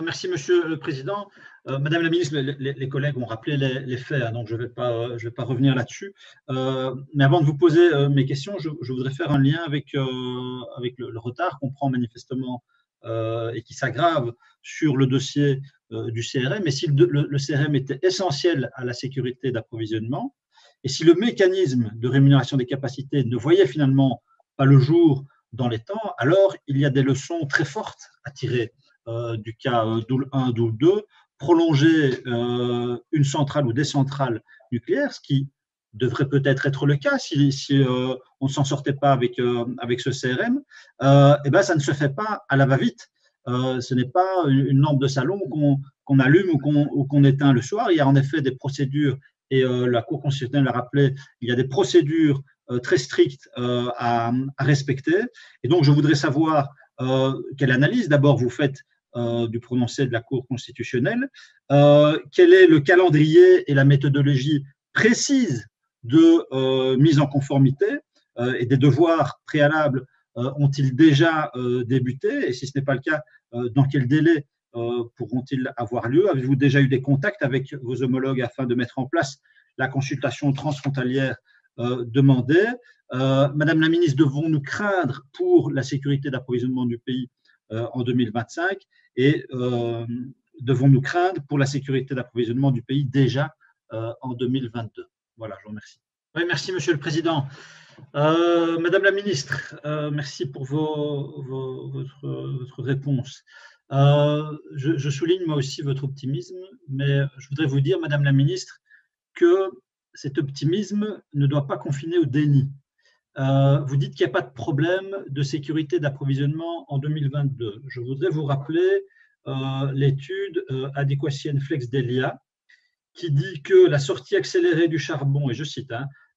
Merci, Monsieur le Président. Madame la ministre, les collègues ont rappelé les faits, hein, donc je vais pas revenir là-dessus. Mais avant de vous poser mes questions, je voudrais faire un lien avec le retard qu'on prend manifestement et qui s'aggrave sur le dossier du CRM. Et si le CRM était essentiel à la sécurité d'approvisionnement, et si le mécanisme de rémunération des capacités ne voyait finalement pas le jour dans les temps, alors il y a des leçons très fortes à tirer du cas Doel 1, Doel 2, prolonger une centrale ou des centrales nucléaires, ce qui devrait peut-être être le cas si on ne s'en sortait pas avec ce CRM, et ben, ça ne se fait pas à la va-vite. Ce n'est pas une lampe de salon qu'on allume ou qu'on éteint le soir. Il y a en effet des procédures, et la Cour constitutionnelle l'a rappelé, il y a des procédures très strictes à respecter. Et donc, je voudrais savoir quelle analyse d'abord vous faites du prononcé de la Cour constitutionnelle, quel est le calendrier et la méthodologie précise de mise en conformité et des devoirs préalables ont-ils déjà débuté, et si ce n'est pas le cas, dans quel délai pourront-ils avoir lieu? Avez-vous déjà eu des contacts avec vos homologues afin de mettre en place la consultation transfrontalière demandée? Madame la ministre, devons-nous craindre pour la sécurité d'approvisionnement du pays en 2025 et devons-nous craindre pour la sécurité d'approvisionnement du pays déjà en 2022? Voilà, je vous remercie. Oui, merci, Monsieur le Président. Madame la ministre, merci pour votre réponse. Je souligne moi aussi votre optimisme, mais je voudrais vous dire, Madame la ministre, que cet optimisme ne doit pas confiner au déni. Vous dites qu'il n'y a pas de problème de sécurité d'approvisionnement en 2022. Je voudrais vous rappeler l'étude Adequacy and Flex d'Elia, qui dit que la sortie accélérée du charbon, et je cite,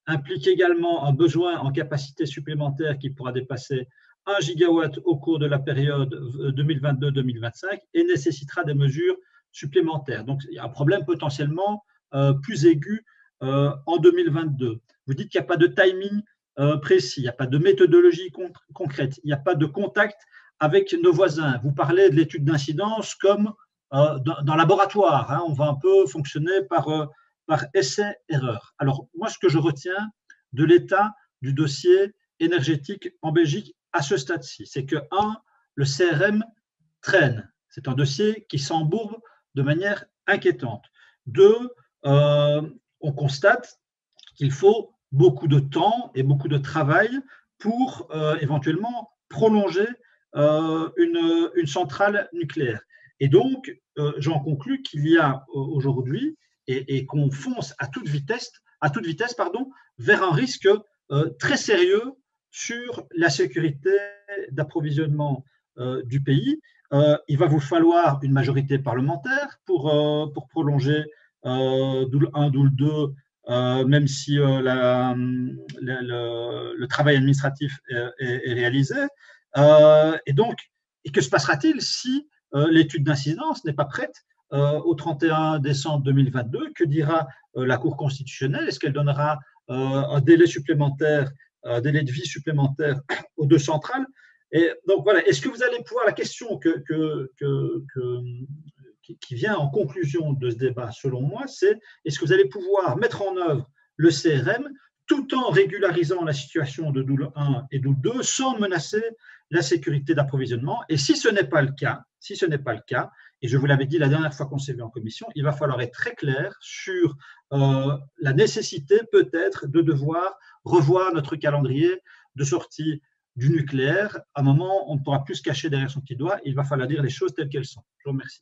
implique également un besoin en capacité supplémentaire qui pourra dépasser 1 gigawatt au cours de la période 2022-2025 et nécessitera des mesures supplémentaires. Donc, il y a un problème potentiellement plus aigu en 2022. Vous dites qu'il n'y a pas de timing précis, il n'y a pas de méthodologie concrète, il n'y a pas de contact avec nos voisins. Vous parlez de l'étude d'incidence comme dans laboratoire, hein, on va un peu fonctionner par essai-erreur. Alors, moi, ce que je retiens de l'état du dossier énergétique en Belgique à ce stade-ci, c'est que, un, le CRM traîne. C'est un dossier qui s'embourbe de manière inquiétante. Deux, on constate qu'il faut beaucoup de temps et beaucoup de travail pour éventuellement prolonger une centrale nucléaire. Et donc, j'en conclus qu'il y a aujourd'hui, et qu'on fonce à toute vitesse vers un risque très sérieux sur la sécurité d'approvisionnement du pays. Il va vous falloir une majorité parlementaire pour prolonger Doel 1, Doel 2, même si le travail administratif est réalisé. Et donc, que se passera-t-il si l'étude d'incidence n'est pas prête au 31 décembre 2022? Que dira la Cour constitutionnelle? Est-ce qu'elle donnera un délai supplémentaire, un délai de vie supplémentaire aux deux centrales? Et donc voilà, est-ce que vous allez pouvoir, la question qui vient en conclusion de ce débat, selon moi, c'est est-ce que vous allez pouvoir mettre en œuvre le CRM tout en régularisant la situation de Doel 1 et Doel 2 sans menacer la sécurité d'approvisionnement? Et si ce n'est pas le cas, et je vous l'avais dit la dernière fois qu'on s'est vu en commission, il va falloir être très clair sur la nécessité peut-être de devoir revoir notre calendrier de sortie du nucléaire. À un moment, on ne pourra plus se cacher derrière son petit doigt, il va falloir dire les choses telles qu'elles sont. Je vous remercie.